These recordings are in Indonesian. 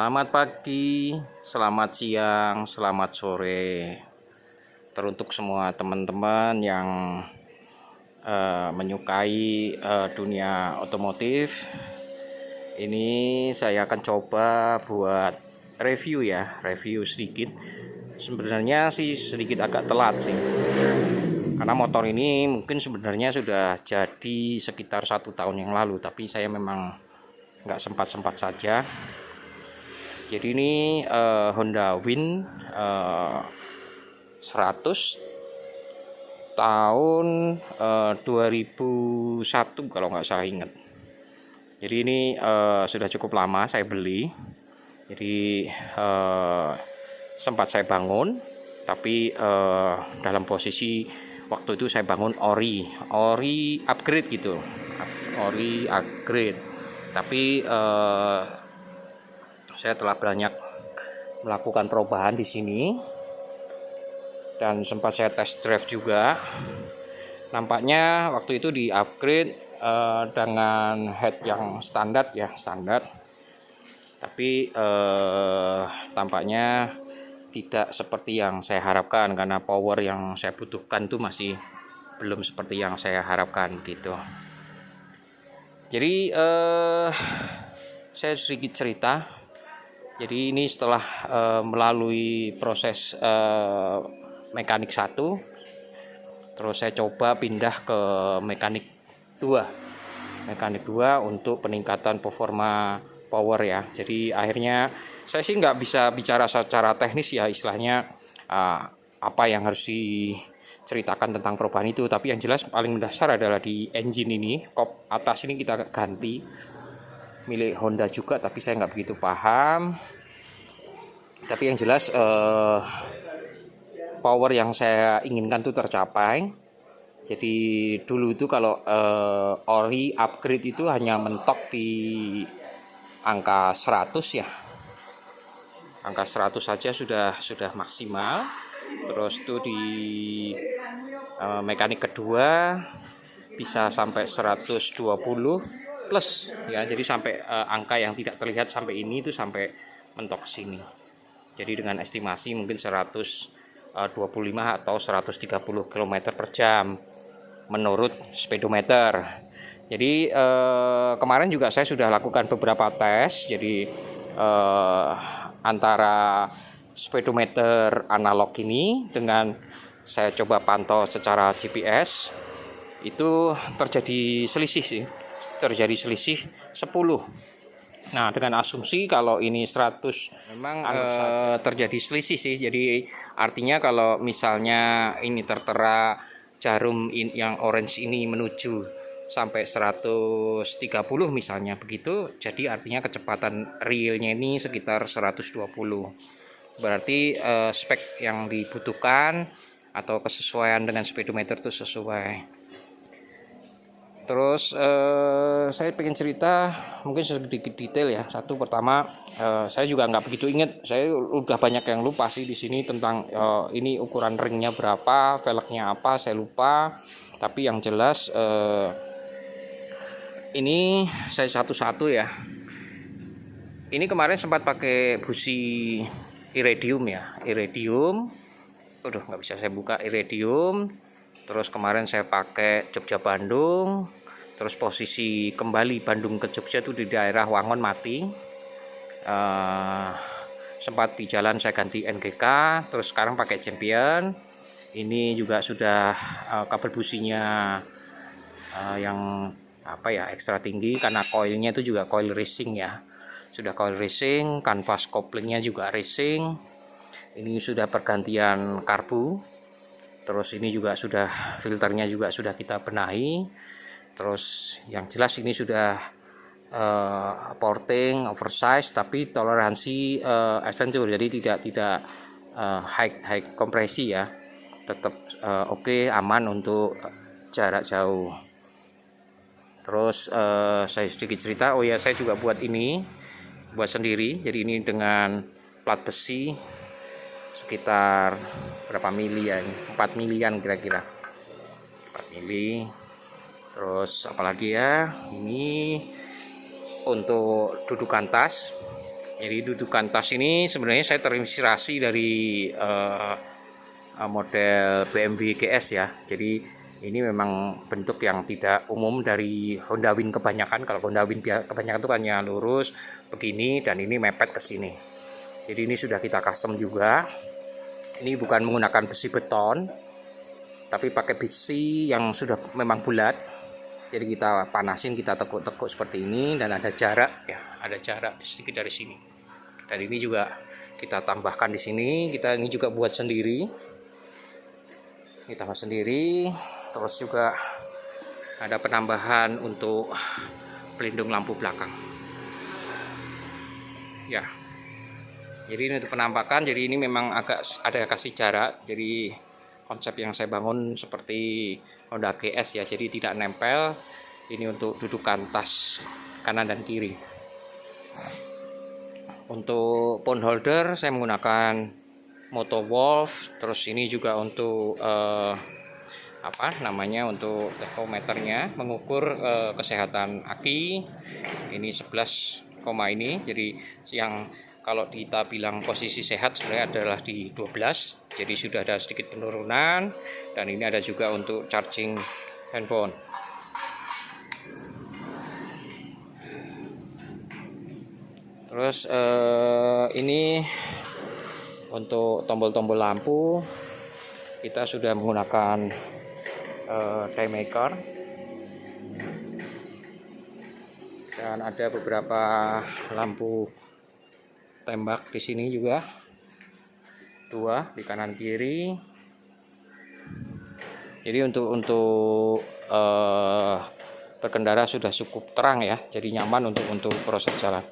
Selamat pagi, selamat siang, selamat sore. Teruntuk semua teman-teman yang menyukai dunia otomotif. Ini saya akan coba buat review ya, review sedikit. Sebenarnya sih sedikit agak telat sih, karena motor ini mungkin sebenarnya sudah jadi sekitar 1 tahun yang lalu, tapi saya memang nggak sempat saja. Jadi ini Honda Win 100 tahun 2001 kalau nggak salah ingat. Jadi ini sudah cukup lama saya beli. Jadi sempat saya bangun, tapi dalam posisi waktu itu saya bangun ori upgrade gitu, ori upgrade. Tapi saya telah banyak melakukan perubahan di sini dan sempat saya test drive juga. Nampaknya waktu itu di upgrade dengan head yang standar ya, standar. Tapi tampaknya tidak seperti yang saya harapkan, karena power yang saya butuhkan itu masih belum seperti yang saya harapkan gitu. Jadi saya sedikit cerita. Jadi ini setelah melalui proses mekanik 1, terus saya coba pindah ke mekanik 2 untuk peningkatan performa power ya. Jadi akhirnya saya sih nggak bisa bicara secara teknis ya, istilahnya apa yang harus diceritakan tentang perubahan itu. Tapi yang jelas paling mendasar adalah di engine ini, kop atas ini kita ganti, milik Honda juga, tapi saya nggak begitu paham. Tapi yang jelas power yang saya inginkan itu tercapai. Jadi dulu itu kalau ori upgrade itu hanya mentok di angka 100 ya, angka 100 saja sudah maksimal. Terus itu di mekanik kedua bisa sampai 120 plus ya, jadi sampai angka yang tidak terlihat sampai ini itu sampai mentok sini. Jadi dengan estimasi mungkin 125 atau 130 km per jam menurut speedometer. Jadi kemarin juga saya sudah lakukan beberapa tes. Jadi antara speedometer analog ini dengan saya coba pantau secara GPS, itu terjadi selisih 10. Nah, dengan asumsi kalau ini 100 memang terjadi selisih sih. Jadi artinya kalau misalnya ini tertera jarum yang orange ini menuju sampai 130 misalnya begitu, jadi artinya kecepatan realnya ini sekitar 120. Berarti spek yang dibutuhkan atau kesesuaian dengan speedometer itu sesuai. Terus saya pengen cerita mungkin sedikit detail ya. Satu, pertama, saya juga nggak begitu ingat. Saya udah banyak yang lupa sih di sini tentang ini ukuran ringnya berapa, velgnya apa, saya lupa. Tapi yang jelas ini saya satu-satu ya. Ini kemarin sempat pakai busi iridium ya, iridium. Udah nggak bisa saya buka, iridium. Terus kemarin saya pakai Jogja Bandung. Terus posisi kembali Bandung ke Jogja itu di daerah Wangon mati. Sempat di jalan saya ganti NGK. Terus sekarang pakai Champion. Ini juga sudah kabel businya yang apa ya, ekstra tinggi, karena coilnya itu juga coil racing ya. Sudah coil racing, kanvas koplingnya juga racing. Ini sudah pergantian karbu. Terus ini juga sudah filternya juga sudah kita benahi. Terus yang jelas ini sudah porting oversize tapi toleransi adventure, jadi tidak high kompresi ya. Tetap oke, aman untuk jarak jauh. Terus saya sedikit cerita, oh ya, saya juga buat sendiri. Jadi ini dengan plat besi sekitar berapa mili ya, 4 milian kira-kira, 4 mili. Terus apalagi ya, ini untuk dudukan tas Jadi dudukan tas ini sebenarnya saya terinspirasi dari model BMW GS ya. Jadi ini memang bentuk yang tidak umum dari Honda Wing kebanyakan. Kalau Honda Wing kebanyakan itu hanya lurus begini, dan ini mepet ke sini. Jadi ini sudah kita custom juga. Ini bukan menggunakan besi beton, tapi pakai besi yang sudah memang bulat. Jadi kita panasin, kita tekuk-tekuk seperti ini, dan ada jarak ya, ada jarak sedikit dari sini. Dan ini juga kita tambahkan di sini. Kita ini juga buat sendiri. Kita tambah sendiri. Terus juga ada penambahan untuk pelindung lampu belakang. Ya. Jadi ini untuk penampakan. Jadi ini memang agak ada kasih jarak. Jadi konsep yang saya bangun seperti Honda GS ya. Jadi tidak nempel. Ini untuk dudukan tas kanan dan kiri. Untuk phone holder saya menggunakan Moto Wolf. Terus ini juga untuk untuk tachometernya, mengukur kesehatan aki. Ini 11, ini. Jadi yang kalau kita bilang posisi sehat sebenarnya adalah di 12. Jadi sudah ada sedikit penurunan. Dan ini ada juga untuk charging handphone. Terus ini untuk tombol-tombol lampu kita sudah menggunakan die maker, dan ada beberapa lampu tembak di sini juga, 2 di kanan kiri. Jadi untuk berkendara sudah cukup terang ya, jadi nyaman untuk proses jalan.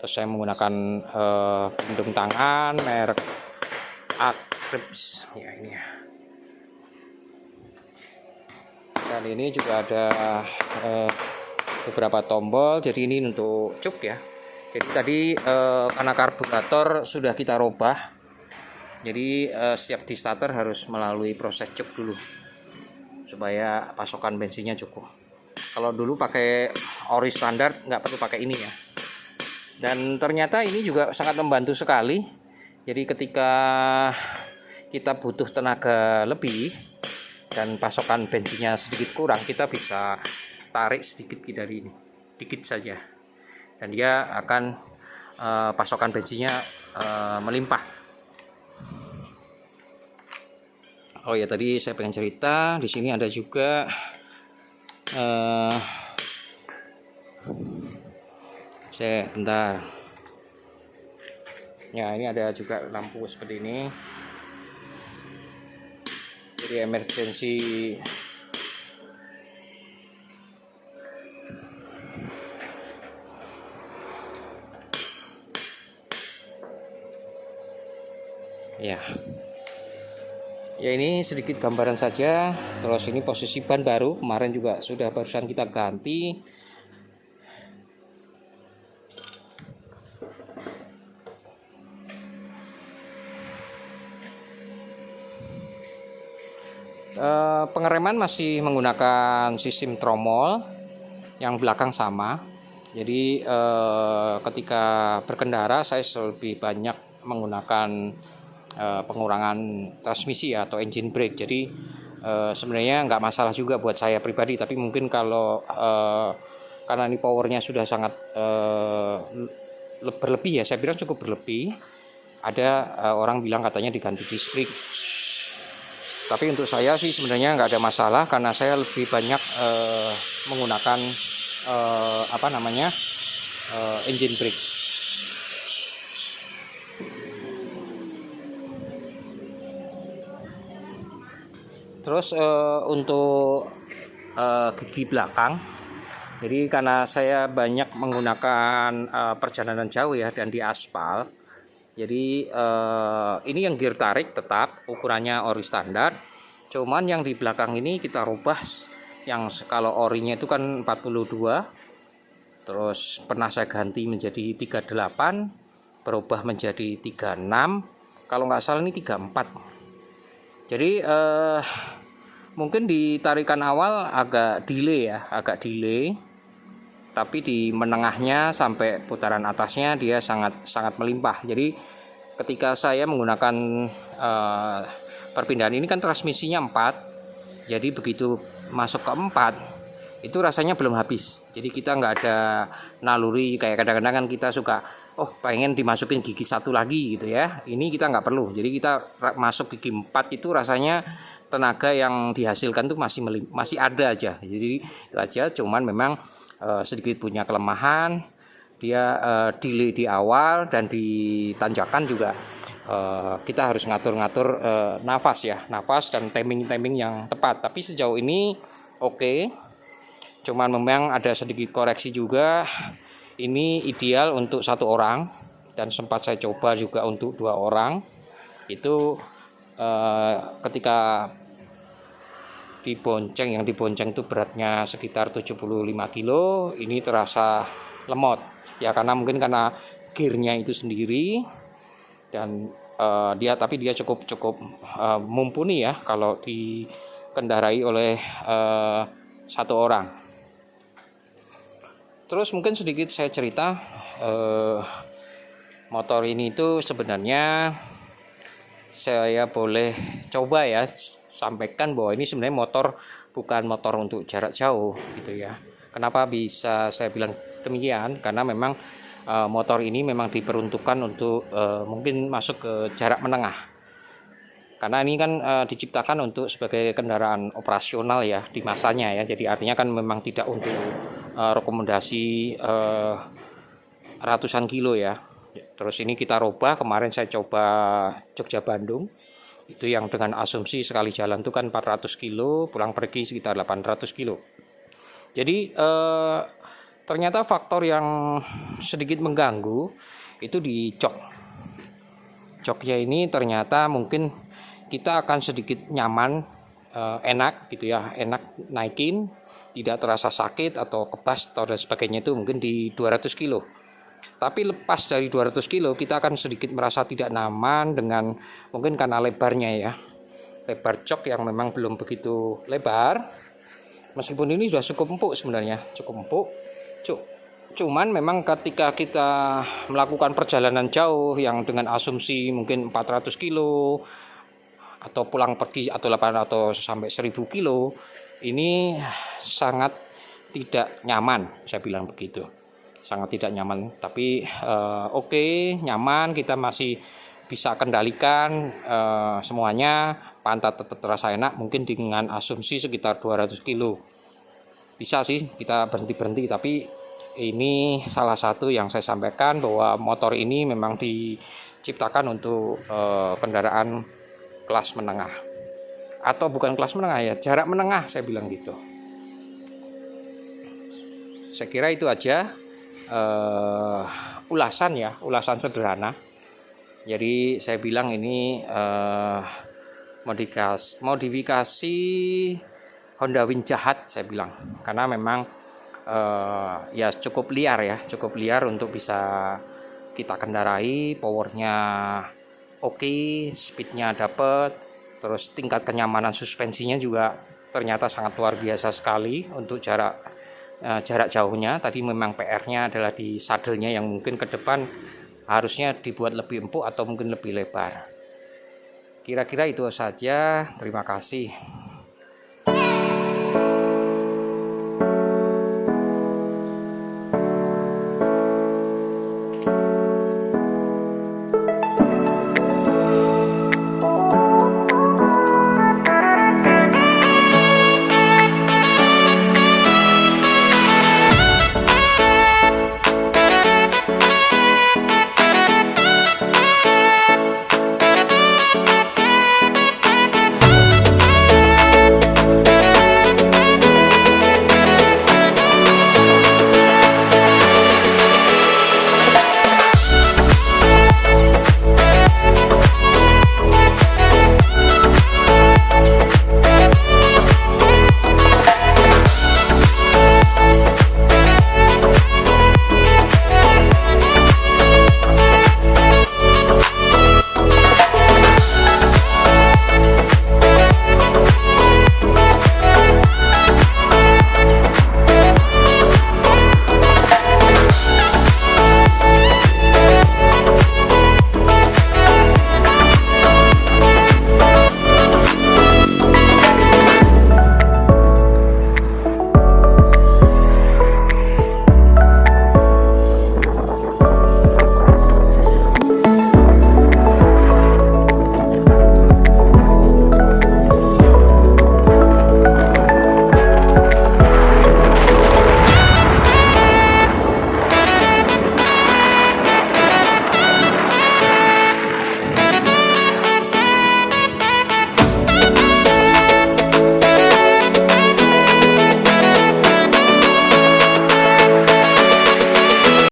Terus saya menggunakan pelindung tangan merek Akribs ya, ini ya. Dan ini juga ada beberapa tombol. Jadi ini untuk cuk ya. Jadi tadi karena karburator sudah kita robah, jadi setiap di starter harus melalui proses cuk dulu supaya pasokan bensinnya cukup. Kalau dulu pakai ori standar nggak perlu pakai ini ya. Dan ternyata ini juga sangat membantu sekali. Jadi ketika kita butuh tenaga lebih dan pasokan bensinnya sedikit kurang, kita bisa tarik sedikit dari ini, dikit saja, dan dia akan pasokan bensinnya melimpah. Oh ya, tadi saya pengen cerita, di sini ada juga bentar. Ya, ini ada juga lampu seperti ini. Jadi emergency ya. Ya, ini sedikit gambaran saja. Terus ini posisi ban baru, kemarin juga sudah barusan kita ganti. Pengereman masih menggunakan sistem tromol, yang belakang sama. Jadi ketika berkendara saya lebih banyak menggunakan pengurangan transmisi atau engine brake. Jadi sebenarnya nggak masalah juga buat saya pribadi, tapi mungkin kalau karena ini powernya sudah sangat berlebih ya, saya bilang cukup berlebih. Ada orang bilang katanya diganti disc brake. Tapi untuk saya sih sebenarnya nggak ada masalah, karena saya lebih banyak menggunakan engine brake. Terus untuk gigi belakang, jadi karena saya banyak menggunakan perjalanan jauh ya, dan di aspal. Jadi ini yang gear tarik tetap ukurannya ori standar, cuman yang di belakang ini kita rubah. Yang kalau orinya itu kan 42, terus pernah saya ganti menjadi 38, berubah menjadi 36, kalau nggak salah ini 34. Jadi mungkin di tarikan awal agak delay. tapi di menengahnya sampai putaran atasnya dia sangat melimpah. Jadi ketika saya menggunakan perpindahan ini kan transmisinya 4, jadi begitu masuk ke 4 itu rasanya belum habis. Jadi kita nggak ada naluri kayak kadang-kadang kan kita suka pengen dimasukin gigi 1 lagi gitu ya. Ini kita nggak perlu. Jadi kita masuk gigi 4 itu rasanya tenaga yang dihasilkan tuh masih ada aja. Jadi itu aja, cuman memang sedikit punya kelemahan. Dia delay di awal dan di tanjakan juga kita harus ngatur-ngatur nafas dan timing yang tepat. Tapi sejauh ini oke. Cuman memang ada sedikit koreksi juga. Ini ideal untuk 1 orang dan sempat saya coba juga untuk 2 orang. Itu ketika yang dibonceng itu beratnya sekitar 75 kilo, ini terasa lemot ya, karena gearnya itu sendiri dan tapi dia cukup mumpuni ya kalau dikendarai oleh 1 orang. Terus mungkin sedikit saya cerita, motor ini itu sebenarnya saya boleh coba ya sampaikan bahwa ini sebenarnya bukan motor untuk jarak jauh gitu ya. Kenapa bisa saya bilang demikian? Karena memang motor ini memang diperuntukkan untuk mungkin masuk ke jarak menengah. Karena ini kan diciptakan untuk sebagai kendaraan operasional ya di masanya ya. Jadi artinya kan memang tidak untuk rekomendasi ratusan kilo ya. Terus ini kita robah, kemarin saya coba Jogja Bandung. Itu yang dengan asumsi sekali jalan itu kan 400 kilo, pulang pergi sekitar 800 kilo. Jadi ternyata faktor yang sedikit mengganggu itu di jok. Joknya ini ternyata mungkin kita akan sedikit nyaman, enak gitu ya, enak naikin, tidak terasa sakit atau kebas atau dan sebagainya itu mungkin di 200 kilo. Tapi lepas dari 200 kilo kita akan sedikit merasa tidak nyaman dengan mungkin karena lebarnya ya. Lebar jok yang memang belum begitu lebar. Meskipun ini sudah cukup empuk sebenarnya, cukup empuk. Cuman memang ketika kita melakukan perjalanan jauh yang dengan asumsi mungkin 400 kilo atau pulang pergi atau sampai 1000 kilo, ini sangat tidak nyaman, saya bilang begitu. Sangat tidak nyaman, tapi oke, nyaman, kita masih bisa kendalikan semuanya, pantat tetap terasa enak, mungkin dengan asumsi sekitar 200 kilo. Bisa sih kita berhenti, tapi ini salah satu yang saya sampaikan bahwa motor ini memang diciptakan untuk kendaraan kelas menengah. Atau bukan kelas menengah ya, jarak menengah saya bilang gitu. Saya kira itu aja. Ulasan sederhana. Jadi saya bilang ini modifikasi Honda Wind jahat saya bilang, karena memang ya cukup liar untuk bisa kita kendarai, powernya oke, speednya dapet, terus tingkat kenyamanan suspensinya juga ternyata sangat luar biasa sekali untuk jarak jauhnya. Tadi memang PR-nya adalah di sadelnya yang mungkin ke depan harusnya dibuat lebih empuk atau mungkin lebih lebar. Kira-kira itu saja. Terima kasih.